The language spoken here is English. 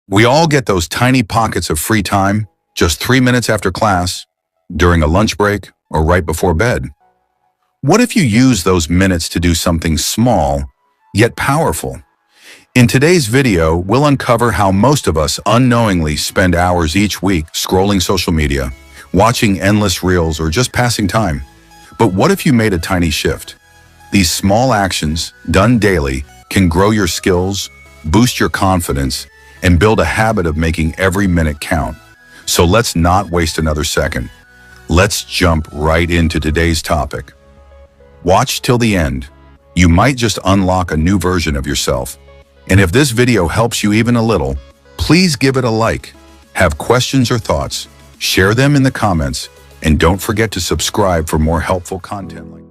We all get those tiny pockets of free time, just 3 minutes after class, during a lunch break, or right before bed. What if you use those minutes to do something small, yet powerful? In today's video, we'll uncover how most of us unknowingly spend hours each week scrolling social media, watching endless reels, or just passing time. But what if you made a tiny shift? These small actions, done daily, can grow your skills, boost your confidence, and build a habit of making every minute count. So let's not waste another second. Let's jump right into today's topic. Watch till the end. You might just unlock a new version of yourself. And if this video helps you even a little, please give it a like. Have questions or thoughts? Share them in the comments, and don't forget to subscribe for more helpful content like this.